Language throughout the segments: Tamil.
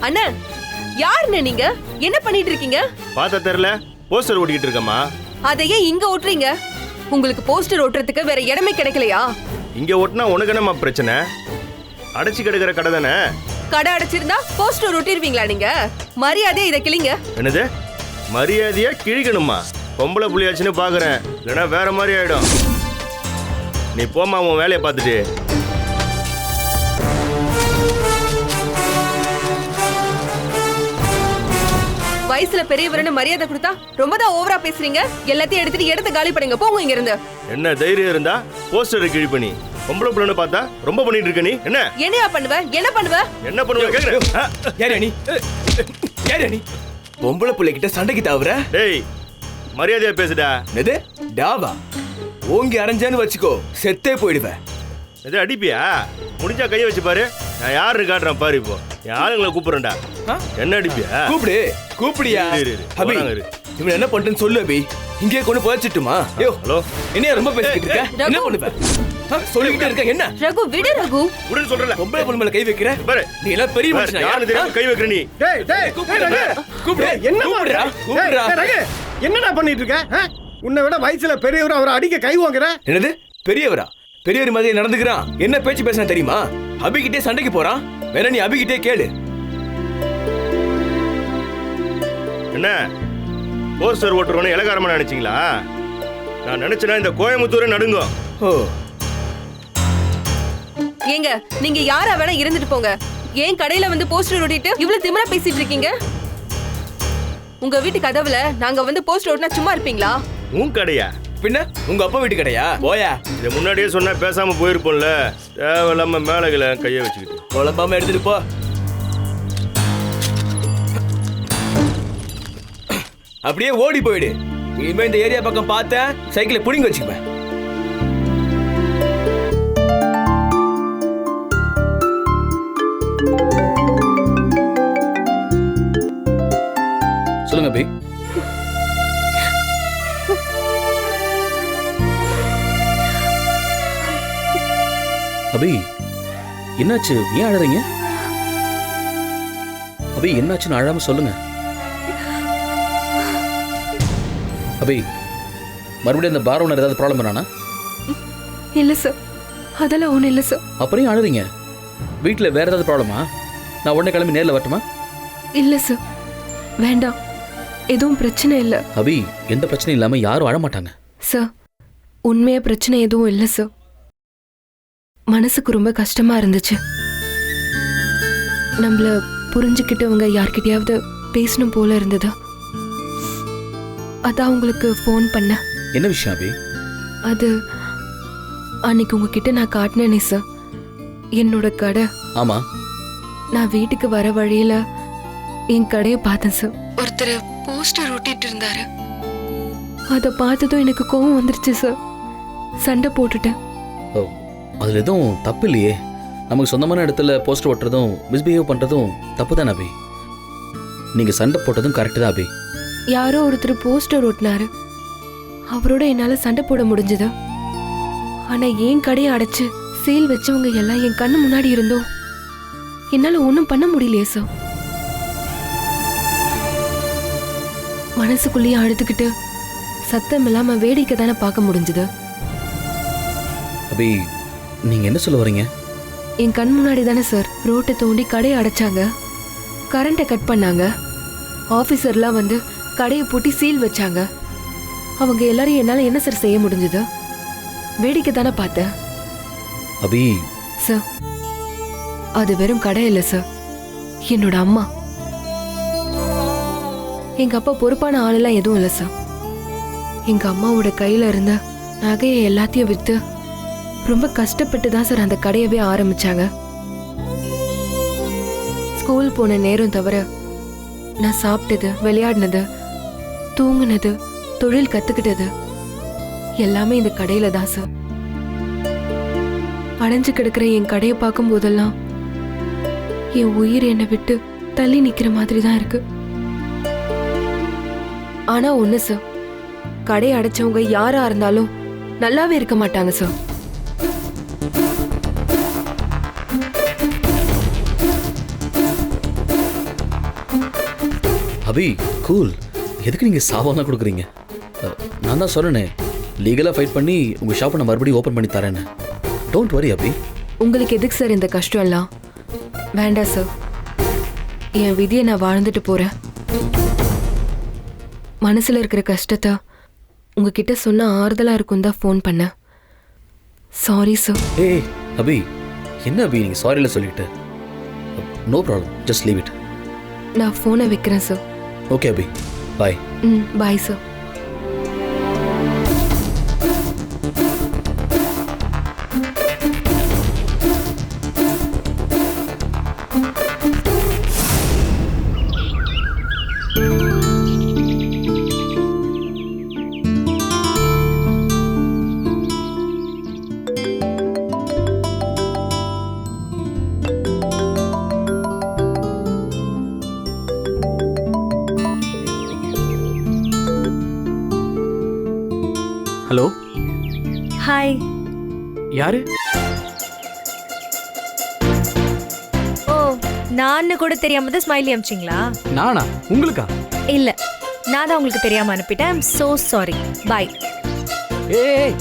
அண்ணா, யாருண்ணே நீங்க? என்ன பண்ணிட்டு இருக்கீங்க? பார்த்தா தெரியல, போஸ்டர் ஓட்டிட்டு இருக்கமா. அதையே இங்க ஓட்டுறீங்க? உங்களுக்கு போஸ்டர் ஓட்டுறதுக்கு வேற இடமே கிடைக்கலையா? இங்க ஓட்டுனா உனக்கு என்னமா பிரச்சனை? அடைச்சு கிடக்கிற கடை தானே. கடை அடைச்சிருந்தா போஸ்டர் ஒட்டிருவீங்களா நீங்க? மரியாதையா இதை கிளிங்க. என்னது மரியாதையா கிழிக்கணுமா? பொம்பளை புள்ளியாச்சுன்னு பாக்குறேன், இல்லைன்னா வேற மாதிரி ஆயிடும். நீ போமா உன் வேலையை பார்த்துட்டு. வயசுல பெரியவர்னு மரியாதை கொடுத்தா ரொம்ப தான் ஓவரா பேசுறீங்க. எல்லாத்தையும் எடுத்துட்டு இடத்த காலி பண்ணுங்க, போங்க இங்க இருந்து. என்ன தைரியம் இருந்தா போஸ்டர் கிழி பண்ணி பொம்பளை புள்ளன்னு பார்த்தா ரொம்ப பண்ணிட்டு இருக்க நீ. என்ன என்னையா பண்ணுவ? என்ன பண்ணுவ? என்ன பண்ணுவ கேக்குறேன். யார் நீ? யார் நீ? பொம்பளை புள்ளை கிட்ட சண்டைக்கு தாவுற? டேய் மரியாதையா பேசுடா. என்னது டாவா? ஓங்கி அரைஞ்சான்னு வச்சுக்கோ, செத்தே போயிடுவேன். எது அடிப்பியா? முடிஞ்சா கையை வச்சு பாரு, நான் யாருன்னு காட்டுறேன் பாரு. இப்போ என் ஆளுங்களை கூப்பிடுறேன்டா. என்ன அடிப்பியா? கூப்பிடு கூப்பிடியா? அபி இவன் என்ன பண்றேன்னு சொல்லு அபி. இங்கே கொண்டு போயிச்சுட்டுமா? ஐயோ ஹலோ, என்னைய ரொம்ப பேசிக்கிட்டு இருக்க? என்ன பண்ணுவ? சொல்லிக்கிட்டே இருக்க என்ன? ரகு விடு ரகு. உடனே சொல்றல. பொம்பளை பொண்ணு மேல கை வைக்கிற பாரு, நீ எல்லாம் பெரிய மனுஷனா? யாரு தெரியாம கை வைக்கிற நீ? டேய் டேய் கூப்பிடு என்ன கூப்பிடுடா கூப்பிடுடா. என்னடா பண்ணிட்டு இருக்க? உன்னை விட வயசுல பெரியவர், அவரை அடிக்க கை வாங்குற. என்னது பெரியவரா? பெரியவர் மாதிரி நடந்துக்கிறான். என்ன பேச்சு பேசினா தெரியுமா? அபிகிட்டே சண்டைக்கு போறான். வேற நீ அபிகிட்டே கேளு. என்ன போஸ்டர் ஓட்டுறவனு இலகாரமா நினைச்சீங்களா? நான் நினைச்சேன்னா இந்த கோயம்புத்தூரே நடுங்கும். ஓ ஏங்க, நீங்க யாரா வேணா இருந்துட்டு போங்க. ஏன் கடையில வந்து போஸ்டர் ஒட்டிட்டு இவ்வளவு திமிரா பேசிட்டு இருக்கீங்க? உங்க வீட்டு கதவுல நாங்க வந்து போஸ்டர் ஓட்டினா சும்மா இருப்பீங்களா? உன் கடையா? பின்ன உங்க அப்பா வீட்டு கடையா? போயா. இதை முன்னாடியே சொன்னா பேசாம போயிருப்போம்ல. தேவையில்லாம மேலகளை கையை வச்சுக்கிட்டு குழம்பாம எடுத்துட்டு போ. அப்படியே ஓடி போயிடு. இனிமே இந்த ஏரியா பக்கம் பார்த்த சைக்கிளை புடிங்க வச்சுக்குவேன். சொல்லுங்க அபி. அபி என்னாச்சு? ஏன் அழறீங்க? அபி என்னாச்சுன்னு அழாம சொல்லுங்க. அபி மறுபடியும் இந்த பார் ஓனர் ஏதாவது ப்ராப்ளம் பண்ணானா? இல்ல சார், அதெல்லாம் ஒண்ணு இல்ல சார். அப்புறம் அழுறீங்க? வீட்டில் வேற ஏதாவது ப்ராப்ளமா? நான் உடனே கிளம்பி நேரில் வரட்டுமா? இல்ல சார், வேண்டாம். எதுவும் பிரச்சனை இல்ல. அபி எந்த பிரச்சனையும் இல்லாம யாரும் அழ மாட்டாங்க சார். உண்மையா பிரச்சனை எதுவும் இல்ல சார். மனசுக்கு ரொம்ப கஷ்டமா இருந்துச்சு. நம்மள புரிஞ்சுக்கிட்டவங்க யார்கிட்டயாவது பேசணும் போல இருந்தது. அதான் உங்களுக்கு ஃபோன் பண்ண. என்ன விஷயம் அபி? அது அன்னைக்கு உங்ககிட்ட நான் காட்டினேனே சார், என்னோட கடை. ஆமா, நான் வீட்டுக்கு வர வழியில என் கடையை பார்த்தேன் சார். ஒருத்தர் போஸ்டர் ஒட்டிட்டு இருந்தாரு. அதை பார்த்ததும் எனக்கு கோவம் வந்துருச்சு சார். சண்டை போட்டுட்டேன். ஓ, அதில் எதுவும் தப்பு இல்லையே. நமக்கு சொந்தமான இடத்துல போஸ்டர் ஓட்டுறதும் மிஸ்பிஹேவ் பண்ணுறதும் தப்பு தானே அபி. நீங்கள் சண்டை போட்டதும் கரெக்டு தான் அபி. யாரோ ஒருத்தர் போஸ்டர் ஒட்டினாரு. அவரோட என்னால சண்டை போட முடிஞ்சது. ஆனா என் கடையை அடைச்சு சீல் வச்சவங்க எல்லாம் என் கண்ணு முன்னாடி இருந்தோம். என்னால ஒன்றும் பண்ண முடியலையே சார். மனசுக்குள்ளேயே அழுதுகிட்டு சத்தம் இல்லாம வேடிக்கை தானே பார்க்க முடிஞ்சது. அபி நீங்கள் என்ன சொல்ல வரீங்க? என் கண் முன்னாடி தானே சார் ரோட்டை தோண்டி கடையை அடைச்சாங்க, கரண்ட்டை கட் பண்ணாங்க, ஆஃபீஸர்லாம் வந்து கடையை பூட்டி சீல் வச்சாங்க. அவங்க எல்லாரும் என்னால என்ன சார் செய்ய முடிஞ்சது? வேடிக்கை தானே பார்த்தேன். அபி சார், அது வெறும் கடை இல்லை சார், என்னோட அம்மா. எங்க அப்பா பொறுப்பான ஆளெல்லாம் எதுவும் இல்லை சார். எங்க அம்மாவோட கையில இருந்த நகையை எல்லாத்தையும் வித்து ரொம்ப கஷ்டப்பட்டு தான் சார் அந்த கடையவே ஆரம்பிச்சாங்க. ஸ்கூல் போன நேரம் தவிர நான் சாப்பிட்டது, விளையாடினது, தூங்குனது, தொழில் கத்துக்கிட்டது எல்லாமே இந்த கடையில தான் சார். அடைஞ்சு கிடக்கிற என் கடையை பார்க்கும் போதெல்லாம் என் உயிர் என்னை விட்டு தள்ளி நிக்கிற மாதிரி தான் இருக்கு. ஆனா ஒண்ணு சார், கடை அடைச்சவங்க யாரா இருந்தாலும் நல்லாவே இருக்க மாட்டாங்க சார். அபி கூல். எதுக்கு நீங்கள் சாபம்லாம் கொடுக்குறீங்க? நான் தான் சொன்னேனே, லீகலாக ஃபைட் பண்ணி உங்கள் ஷாப்பை நான் மறுபடியும் ஓப்பன் பண்ணி தரேன்னு. டோன்ட் வரி அபி. உங்களுக்கு எதுக்கு சார் இந்த கஷ்டம் எல்லாம்? வேண்டாம் சார், என் விதியை நான் வாழ்ந்துட்டு போறேன். மனசுல இருக்கிற கஷ்டத்தை உங்ககிட்ட சொன்ன ஆறுதலா இருக்கும் தான் ஃபோன் பண்ணேன். Sorry sir. ஏய் அபி, என்ன அபி நீங்கள் சாரியில் சொல்லிட்டு? No problem, just leave it. நான் ஃபோனை வைக்கிறேன் sir. Okay Abhi, bye. Bye sir. Hello, hi. யாரு? ஓ, நான் கூட தெரியாம தான் ஸ்மைலி அனுப்பிச்சிங்களா? நானா? உங்களுக்கா? இல்ல, நான் தான் உங்களுக்கு தெரியாம அனுப்பிட்டேன். I'm so sorry. பை. ஏய்,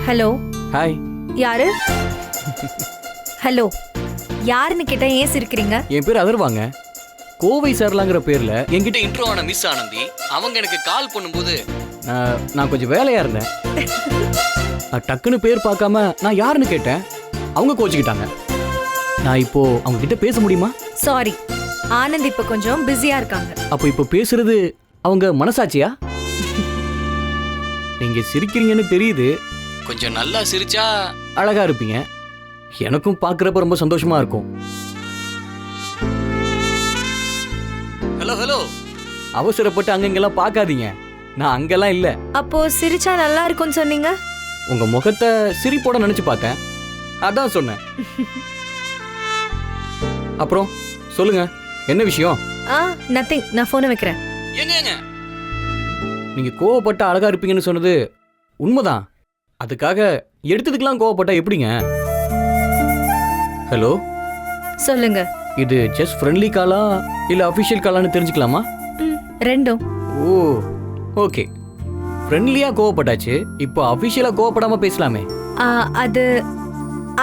ஹலோ. ஹாய். யாரு? ஹலோ, யாருன்னு கேட்டா ஏன் சிரிக்கிறீங்க? என் பேர் அதர்வாங்க. கோவை சரளாங்கிற பேர்ல என்கிட்ட இன்ட்ரோ ஆன மிஸ் ஆனந்தி அவங்க எனக்கு கால் பண்ணும்போது நான் கொஞ்சம் வேலையா இருந்தேன். டக்குன்னு பேர் பார்க்காம நான் யாருன்னு கேட்டேன். அவங்க கோச்சிக்கிட்டாங்க. நான் இப்போ அவங்க கிட்ட பேச முடியுமா? சாரி, ஆனந்த் இப்ப கொஞ்சம் பிஸியா இருக்காங்க. அப்போ இப்போ பேசுறது அவங்க மனசாட்சியா? நீங்க சிரிக்கிறீங்கன்னு தெரியுது. கொஞ்சம் நல்லா சிரிச்சா அழகா இருப்பீங்க. எனக்கும் பார்க்குறப்ப ரொம்ப சந்தோஷமா இருக்கும். ஹலோ ஹலோ, அவசரப்பட்டு அங்கங்கெல்லாம் பார்க்காதீங்க. நான் அங்கெல்லாம் இல்லை. அப்போ சிரிச்சா நல்லா இருக்கும்னு சொன்னீங்க. உங்க முகத்தை சிரிப்போட நினைச்சு பார்த்தேன், அதான் சொன்னேன். அப்புறம் சொல்லுங்க, என்ன விஷயம்? நத்திங். நான் போனை வைக்கிறேன். ஏங்க, நீங்க கோவப்பட்ட அழகா இருப்பீங்கன்னு சொன்னது உண்மைதான். அதுக்காக எடுத்ததுக்கெல்லாம் கோவப்பட்டா எப்படிங்க? ஹலோ, சொல்லுங்க. இது ஜஸ்ட் ஃப்ரெண்ட்லி காலா இல்ல அஃபிஷியல் காலான்னு தெரிஞ்சுக்கலாமா? ரெண்டும். ஓ ஓகே, ஃப்ரெண்ட்லியா கோவப்பட்டாச்சு. இப்போ அஃபிஷியலா கோவப்படாம பேசலாமே. அது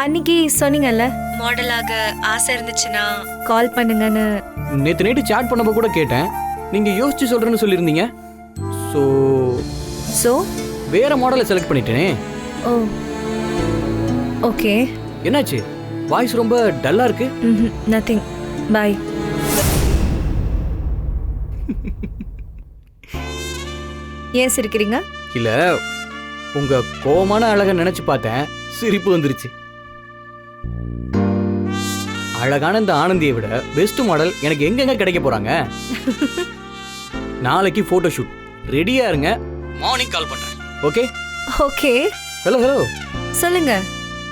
அன்னைக்கு சொன்னீங்கல்ல, மாடலாக ஆசை இருந்துச்சுன்னா கால் பண்ணுங்கன்னு. நேற்று நைட்டு சாட் பண்ணப்போ கூட கேட்டேன். நீங்க யோசிச்சு சொல்றேன்னு சொல்லியிருந்தீங்க. ஸோ வேற மாடலை செலக்ட் பண்ணிட்டேனே. ஓ ஓகே. என்னாச்சு? வாய்ஸ் ரொம்ப டல்லா இருக்கு. நத்திங். பை. ஏன் சிரிக்கிறீங்க? இல்ல, உங்க கோவமான அழகை நினைச்சு பார்த்தேன், சிரிப்பு வந்துருச்சு. அழகான இந்த ஆனந்தியை விட பெஸ்ட் மாடல் எனக்கு எங்கெங்க கிடைக்க போறாங்க? நாளைக்கு போட்டோ ஷூட். ரெடியா இருங்க, மார்னிங் கால் பண்றேன். Okay okay. ஹலோ ஹலோ, சொல்லுங்க.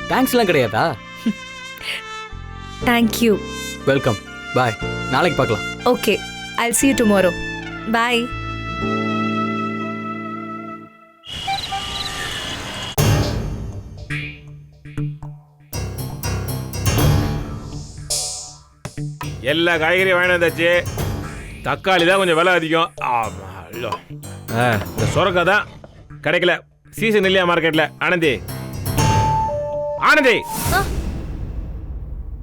தேங்க்ஸ்லாம் கிடையாதா? Thank you. வெல்கம். பாய். நாளைக்கு பார்க்கலாம். Okay, I'll see you tomorrow. Bye. எல்லா காய்கறியும் வாங்கி வந்தாச்சு. தக்காளி தான் கொஞ்சம் விலை அதிகம். இந்த சொரக்காய் தான் கிடைக்கல. சீசன் இல்லையா மார்க்கெட்ல? ஆனந்தி, ஆனந்தி,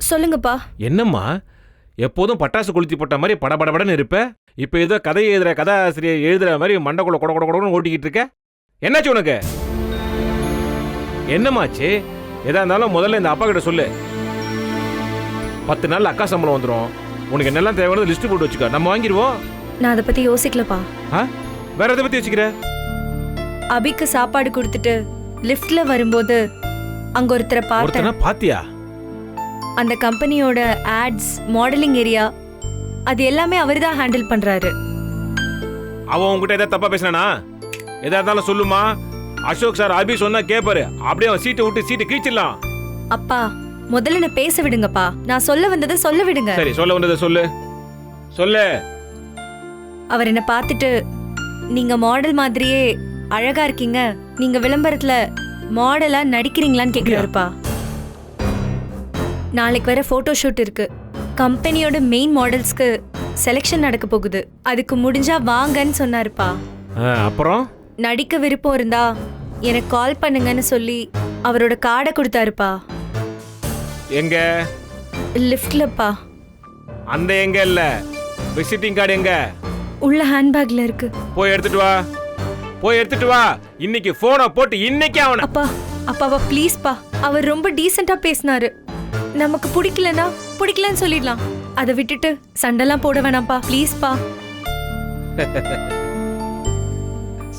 சொல்லுங்கப்பா. என்னம்மா எப்போதும் பட்டாசு கொளுத்தி போட்ட மாதிரி படபடபடன்னு இருப்ப. இப்போ ஏதோ கதை எழுதுற கதாசிரியர் எழுதுற மாதிரி மண்டக்குள்ள கொட கொட கொடன்னு ஓட்டிக்கிட்டு இருக்க. என்னாச்சு உனக்கு? என்னமாச்சு? எதா இருந்தாலும் முதல்ல இந்த அப்பா கிட்ட சொல்லு. 10 நாள் அக்கா சம்பளம் வந்துடும். உனக்கு என்னெல்லாம் தேவையானது லிஸ்ட் போட்டு வச்சுக்க, நம்ம வாங்கிடுவோம். நான் அதை பத்தி யோசிக்கலப்பா. வேற எதை பத்தி யோசிக்கிற? அபிக்கு சாப்பாடு கொடுத்துட்டு லிஃப்ட்ல வரும்போது அங்க ஒருத்தரை பார்த்தேன். பாத்தியா? அந்த கம்பெனியோட ஆட்ஸ், மாடலிங் ஏரியா, அது எல்லாமே அவர்தான் ஹேண்டில் பண்றாரு. அவன் உங்ககிட்ட ஏதாவது தப்பா பேசினானா? எதா இருந்தாலும் சொல்லுமா. அசோக் சார் அபி சொன்னா கேப்பாரு. அப்படியே அவன் சீட்டை விட்டு சீட்டை கிழிச்சிடலாம். அப்பா, முதல்ல நான் பேச விடுங்கப்பா. நான் சொல்ல வந்ததை சொல்ல விடுங்க. சரி, சொல்ல வந்ததை சொல்லு. சொல்லு. அவர் என்ன பார்த்துட்டு நீங்க மாடல் மாதிரியே அழகா இருக்கீங்க, நீங்க விளம்பரத்துல மாடலா நடிக்கிறீங்களான்னு கேக்குறாருப்பா. நாளைக்கு வர போட்டோ ஷூட் இருக்கு. கம்பெனியோட மெயின் மாடல்ஸ்க்கு செலெக்ஷன் நடக்க போகுது. அதுக்கு முடிஞ்சா வாங்கன்னு சொன்னாருப்பா. அப்புறம் நடிக்க விருப்பம் இருந்தா எனக்கு கால் பண்ணுங்கன்னு சொல்லி அவரோட கார்டை கொடுத்தாருப்பா. எங்க? லிஃப்ட்லப்பா. அந்த எங்க இல்ல, விசிட்டிங் கார்டு எங்க? உள்ள ஹேண்ட்பேக்ல இருக்கு. போய் எடுத்துட்டு வா, போய் எடுத்துட்டு வா. இன்னைக்கு போனை போட்டு இன்னைக்கு அவன. அப்பா அப்பாவா ப்ளீஸ்ப்பா. அவர் ரொம்ப டீசெண்டா பேசினாரு. நமக்கு பிடிக்கலன்னா பிடிக்கலன்னு சொல்லிடலாம். அதை விட்டுட்டு சண்டைலாம் போட வேணாம்ப்பா, ப்ளீஸ்ப்பா.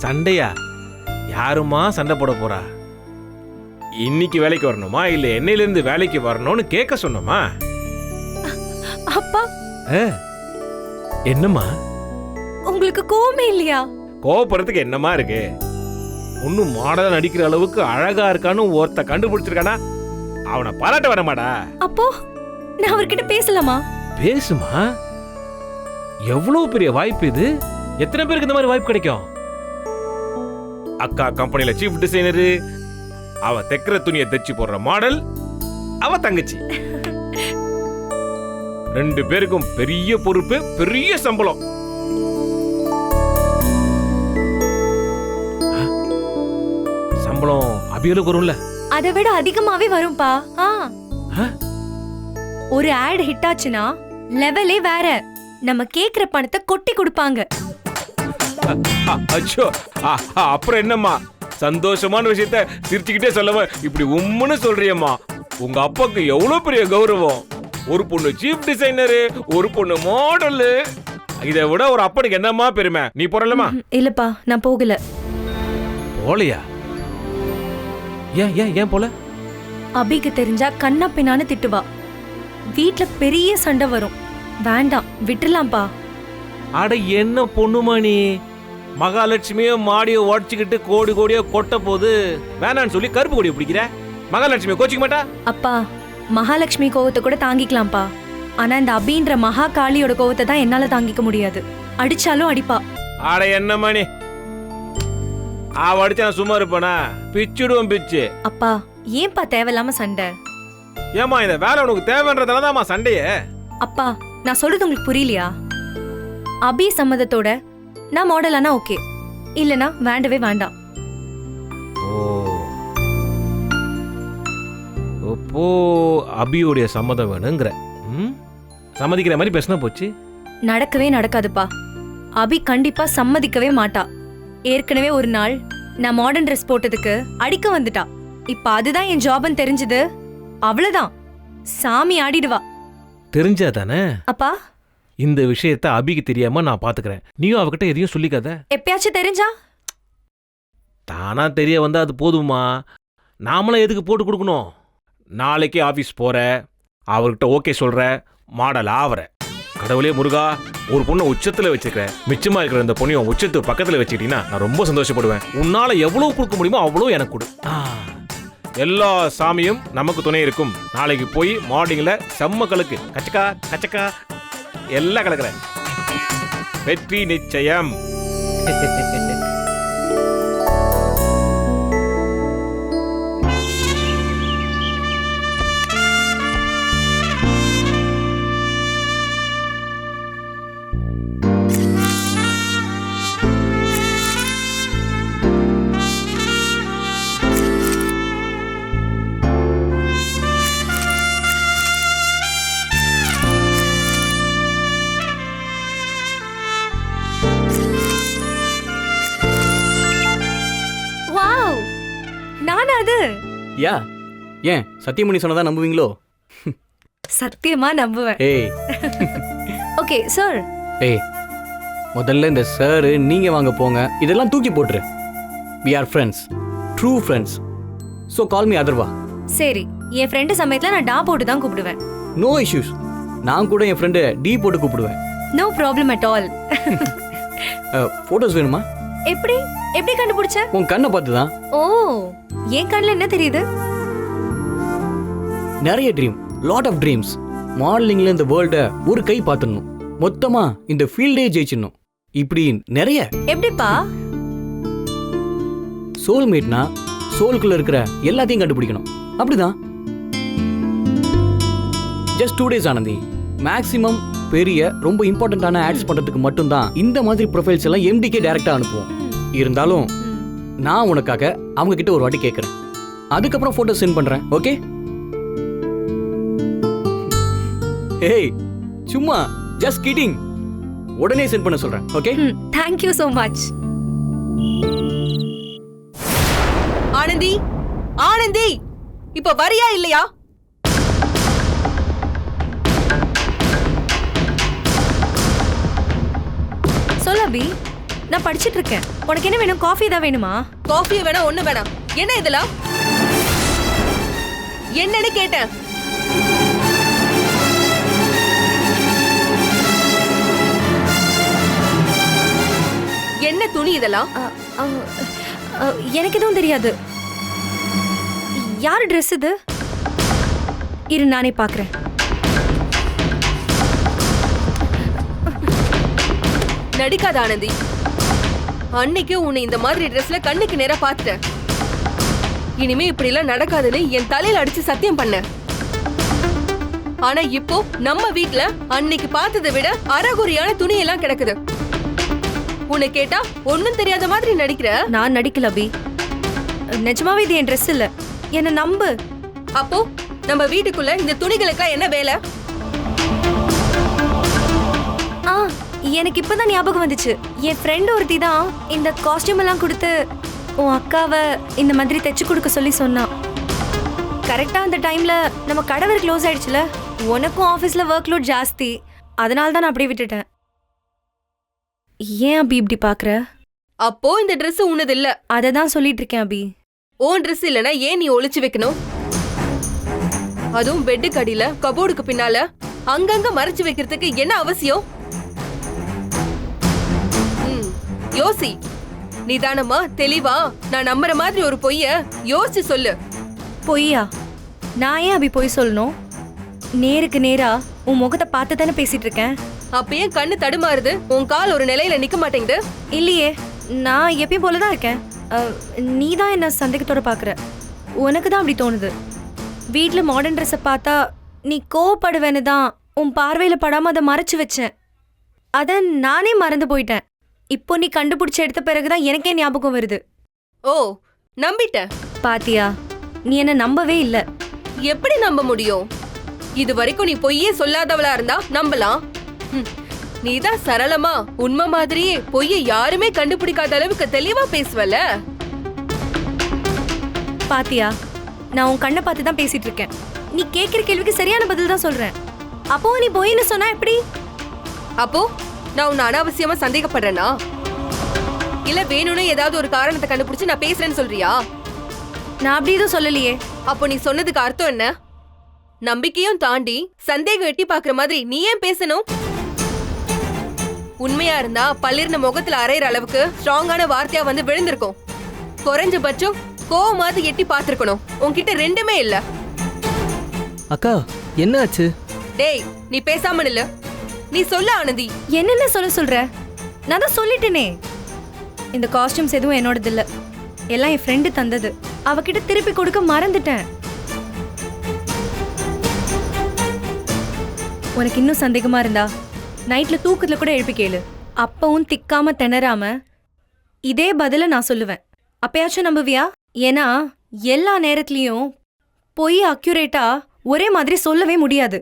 சண்டையா? யாருமா சண்டை போட போறா? இன்னைக்கு வேலைக்கு வரணுமா இல்ல என்னையில இருந்து வேலைக்கு வரணும்னு கேட்க சொன்னோமா? அப்பா என்னம்மா உங்களுக்கு கோவமே இல்லையா? கோவப்படுறதுக்கு என்னமா இருக்கு? ஒன்னும் மாடலா நடிக்கிற அளவுக்கு அழகா இருக்கான்னு ஒருத்த கண்டுபிடிச்சிருக்கானா அவனை பாராட்ட வரமாடா. அப்போ நான் அவர்கிட்ட பேசலாமா? பேசுமா. எவ்வளவு பெரிய வாய்ப்பு இது. எத்தனை பேருக்கு இந்த மாதிரி வாய்ப்பு கிடைக்கும்? அக்கா கம்பெனில சீஃப் டிசைனரு, அவ தைக்கிற துணியை தைச்சு போடுற மாடல், அவ தங்கச்சி. 2 பேருக்கும் பெரிய பொறுப்பு, பெரிய சம்பளம். சம்பளம் அபியலுக்கு வரும்ல? அதை விட அதிகமாவே வரும்பா. ஒரு ஆட் ஹிட் ஆச்சுன்னா லெவலே வேற. நம்ம கேக்குற பணத்தை கொட்டி கொடுப்பாங்க. அச்சோ, அப்புறம் என்னம்மா? சந்தோஷமான விஷயத்த சிரிச்சுக்கிட்டே சொல்லவ இப்படி உம்முன்னு சொல்றியம்மா. உங்க அப்பாக்கு எவ்வளவு பெரிய கௌரவம். ஒரு பொண்ணு சீஃப் டிசைனரு, ஒரு பொண்ணு மாடலு. இதை விட ஒரு அப்பனுக்கு என்னம்மா பெருமை. நீ போறலமா? இல்லப்பா, நான் போகல. போலையா? ஏன் ஏன் ஏன் போல? அபிக்கு தெரிஞ்சா கண்ணா பின்னான்னு திட்டுவா. வீட்ல பெரிய சண்டை வரும். வேண்டாம், விட்டுலாம்ப்பா. அட என்ன பொண்ணுமா நீ? மகாலட்சுமியோ மாடியோ உடச்சுக்கிட்டு கோடி கோடியோ கொட்ட போது வேணான்னு சொல்லி கருப்பு கொடியை பிடிக்கிற. மகாலட்சுமி கோச்சிக்க மாட்டா? அப்பா, மகாலட்சுமி கோவத்தை கூட தாங்கிக்கலாம்ப்பா. ஆனா இந்த அபின்ற மகா காளியோட கோவத்தை தான் என்னால தாங்கிக்க முடியாது. அடிச்சாலும் அடிப்பா. அட என்னம்மா நீ? அவ அடிச்சா நான் சும்மா இருப்பானா? பிச்சுடுவோம் பிச்சு. அப்பா, ஏன்பா தேவையில்லாம சண்டை? ஏமா இந்த வேலை உனக்கு தேவைன்றதாலதான்மா சண்டையே? அப்பா, நான் சொல்றது உங்களுக்கு புரியலையா? அபி சம்மதத்தோட நான் மாடல் ஆனா ஓகே, இல்லனா வேண்டவே வேண்டாம். ஓ, அபியோடைய சம்மதம் வேணுங்கிற? சம்மதிக்கிற மாதிரி பேசினா போச்சு. நடக்கவே நடக்காதுப்பா. அபி கண்டிப்பா சம்மதிக்கவே மாட்டா. ஏற்கனவே ஒரு நாள் நான் மாடர்ன் ட்ரெஸ் போட்டதுக்கு அடிக்க வந்துட்டா. இப்ப அதுதான் என் ஜாப்னு தெரிஞ்சது. அவ்வளவுதான், சாமி ஆடிடுவா. தெரிஞ்சாதானே? அப்பா, இந்த விஷயத்த அபிக்கு தெரியாம நான் பாத்துக்கிறேன். நீயும் அவகிட்ட எதையும் சொல்லிக்காத. எப்பயாச்சும் தெரிஞ்சா? தானா தெரிய வந்தா அது போதுமா? நாமளும் எதுக்கு போட்டு கொடுக்கணும்? நாளைக்கே ஆபீஸ் போற, அவர்கிட்ட ஓகே சொல்ற, மாடல் ஆவற. கடவுளே முருகா, ஒரு பொண்ணை உச்சத்துல வச்சுக்கிற, மிச்சமா இருக்கிற இந்த பொண்ணையும் உச்சத்து பக்கத்துல வச்சுக்கிட்டீங்கன்னா நான் ரொம்ப சந்தோஷப்படுவேன். உன்னால எவ்வளவு கொடுக்க முடியுமோ அவ்வளவு எனக்கு கொடு. எல்லா சாமியும் நமக்கு துணை இருக்கும். நாளைக்கு போய் மார்னிங்ல செம்ம கலக்கு, கச்சக்கா கச்சக்கா எல்லாம் கலக்குறேன். வெற்றி நிச்சயம். யா, ஏன் சத்தியமணி சொன்னதா நம்புவீங்களோ? சத்தியமா நம்புவேன். ஏய் ஓகே சார். ஏய், முதல்ல இந்த சார் நீங்க வாங்க போங்க இதெல்லாம் தூக்கி போட்டுரு. we are friends, true friends, so call me Atharva. சரி, என் ஃப்ரெண்டு சமயத்துல நான் டா போட்டு தான் கூப்பிடுவேன். No issues. நான் கூட என் ஃப்ரெண்டு டி போட்டு கூப்பிடுவேன். No problem at all. Photos வேணுமா? எப்படி எப்படி கண்டுபிடிச்ச? உன் கண்ணை பார்த்து தான். ஓ, என் கண்ணில் என்ன தெரியுது? நிறைய ட்ரீம், லாட் ஆஃப் ட்ரீம்ஸ். மாடலிங்ல இந்த வேர்ல்ட ஒரு கை பார்த்துடணும். மொத்தமா இந்த ஃபீல்டே ஜெயிச்சிடணும். இப்படி நிறைய. எப்படிப்பா? சோல்மேட்னா சோலுக்குள்ள இருக்கிற எல்லாத்தையும் கண்டுபிடிக்கணும், அப்படிதான். Just 2 days Anandhi. மேக்ஸிமம் பெரிய ரொம்ப இம்பார்ட்டன்டான ஆட்ஸ் பண்றதுக்கு மட்டும்தான் இந்த மாதிரி ப்ரொஃபைல்ஸ் எல்லாம் எம்டிக்கே டைரக்டா அனுப்புவோம். இருந்தாலும் நான் உனக்காக அவங்க கிட்ட ஒரு வாட்டி கேட்கறேன், அதுக்கப்புறம் போட்டோ சென்ட் பண்றேன். ஓகே? ஏய் சும்மா ஜஸ்ட் கிட்டிங். உடனே சென்ட் பண்ண சொல்றேன். Okay? Thank you so much. Anandhi, Anandhi, இப்ப வரியா இல்லையா? சொல்ல அபி, நான் படிச்சிட்டு இருக்கேன். உனக்கு என்ன வேணும்? காஃபி தான் வேணுமா? காஃபி வேணாம், ஒண்ணு வேணாம். என்ன இதெல்லாம்? என்னன்னு கேட்டேன். என்ன துணி இதெல்லாம்? எனக்கு எதுவும் தெரியாது. யார் ட்ரெஸ் இது? இரு நானே பாக்குறேன். நடிக்காத ஆனந்தி. அன்னைக்கு உன்னை இந்த மாதிரி ட்ரெஸ்ல கண்ணுக்கு நேரா பார்த்துட்டேன். இனிமே இப்படி எல்லாம் நடக்காதுன்னு என் தலையில அடிச்சு சத்தியம் பண்ண. ஆனா இப்போ நம்ம வீட்ல அன்னைக்கு பார்த்ததை விட அறகுறையான துணி எல்லாம் கிடக்குது. உன்னை கேட்டா ஒன்னும் தெரியாத மாதிரி நடிக்கிற. நான் நடிக்கல அபி, நிஜமாவே இது என் ட்ரெஸ் இல்ல, என்ன நம்பு. அப்போ நம்ம வீட்டுக்குள்ள இந்த துணிகளுக்கெல்லாம் என்ன வேலை? எனக்கு இப்பதான் ஞாபகம் வந்துச்சு. என் ஃப்ரெண்ட் ஒருத்தி தான் இந்த காஸ்டியூம் எல்லாம் கொடுத்து உன் அக்காவை இந்த மாதிரி தைச்சு கொடுக்க சொல்லி சொன்னான். கரெக்டா அந்த டைம்ல நம்ம கடை க்ளோஸ் ஆயிடுச்சுல. உனக்கும் ஆபீஸ்ல ஒர்க் லோட் ஜாஸ்தி, அதனால தான் நான் அப்படியே விட்டுட்டேன். ஏன் அபி இப்படி பாக்குற? அப்போ இந்த ட்ரெஸ் உன்னது இல்ல. அதை தான் சொல்லிட்டு இருக்கேன் அபி. உன் ட்ரெஸ் இல்லனா ஏன் நீ ஒளிச்சு வைக்கணும்? அதுவும் பெட்டுக்கு அடியில கபோர்டுக்கு பின்னால அங்கங்க மறைச்சு வைக்கிறதுக்கு என்ன அவசியம்? யோசி. நிதானமா தெளிவா நான் நம்புற மாதிரி ஒரு பொய்ய யோசிச்சு சொல்லு. பொய்யா? நான் ஏன் அபி பொய் சொல்லணும்? நேருக்கு நேரா உன் முகத்தை பார்த்து தானே பேசிட்டு இருக்கேன். அப்பயே கண்ணு தடுமாறுது, உன் கால் ஒரு நிலையில நிக்க மாட்டேங்குது. இல்லையே, நான் எப்பயும் போலதான் இருக்கேன். நீ தான் என்ன சந்தேகத்தோட பாக்குற. உனக்கு தான் அப்படி தோணுது. வீட்டுல மாடர்ன் ட்ரெஸ்ஸை பார்த்தா நீ கோவப்படுவேன்னு தான் உன் பார்வையில படாம அதை மறைச்சு வச்சேன். அத நானே மறந்து போயிட்டேன். இப்போ நீ கண்டுபிடிச்ச எடுத்த பிறகுதான் எனக்கே ஞாபகம் வருது. ஓ, நம்பிட்ட பாத்தியா? நீ என்ன நம்பவே இல்ல. எப்படி நம்ப முடியும்? இது வரைக்கும் நீ பொய்யே சொல்லாதவளா இருந்தா நம்பலாம். நீதான் சரளமா உண்மை மாதிரியே பொய்ய யாருமே கண்டுபிடிக்காத அளவுக்கு தெளிவா பேசுவல. பாத்தியா, நான் உன் கண்ணை பார்த்து தான் பேசிட்டு இருக்கேன். நீ கேட்கிற கேள்விக்கு சரியான பதில் தான் சொல்றேன். அப்போ நீ பொய்ன்னு சொன்னா எப்படி? அப்போ நான் உன்னை அனாவசியமா சந்தேகப்படுறேனா? இல்ல வேணும்னு ஏதாவது ஒரு காரணத்தை கண்டுபிடிச்சு நான் பேசுறேன்னு சொல்றியா? நான் அப்படி எதுவும் சொல்லலையே. அப்போ நீ சொன்னதுக்கு அர்த்தம் என்ன? நம்பிக்கையும் தாண்டி சந்தேகம் எட்டி பாக்குற மாதிரி நீ ஏன் பேசணும்? உண்மையா இருந்தா பள்ளிருந்த முகத்துல அரையிற அளவுக்கு ஸ்ட்ராங்கான வார்த்தையா வந்து விழுந்திருக்கும். குறைஞ்சபட்சம் கோவமாவது எட்டி பார்த்திருக்கணும். உன்கிட்ட ரெண்டுமே இல்ல. அக்கா என்ன ஆச்சு? டேய், நீ பேசாம இல்ல. நீ சொல்ல ஆனந்தி. என்னென்ன சொல்ற? நான் தான் சொல்லிட்டேனே, இந்த காஸ்டியூம்ஸ் எதுவும் என்னோடது இல்ல, எல்லாம் என் ஃப்ரெண்டு தந்தது. அவகிட்ட திருப்பி கொடுக்க மறந்துட்டேன். உனக்கு இன்னும் சந்தேகமா இருந்தா நைட்ல தூக்கத்துல கூட எழுப்பி கேளு. அப்பவும் திக்காம திணறாம இதே பதில நான் சொல்லுவேன். அப்பயாச்சும் நம்புவியா? ஏன்னா எல்லா நேரத்துலயும் பொய் அக்யூரேட்டா ஒரே மாதிரி சொல்லவே முடியாது.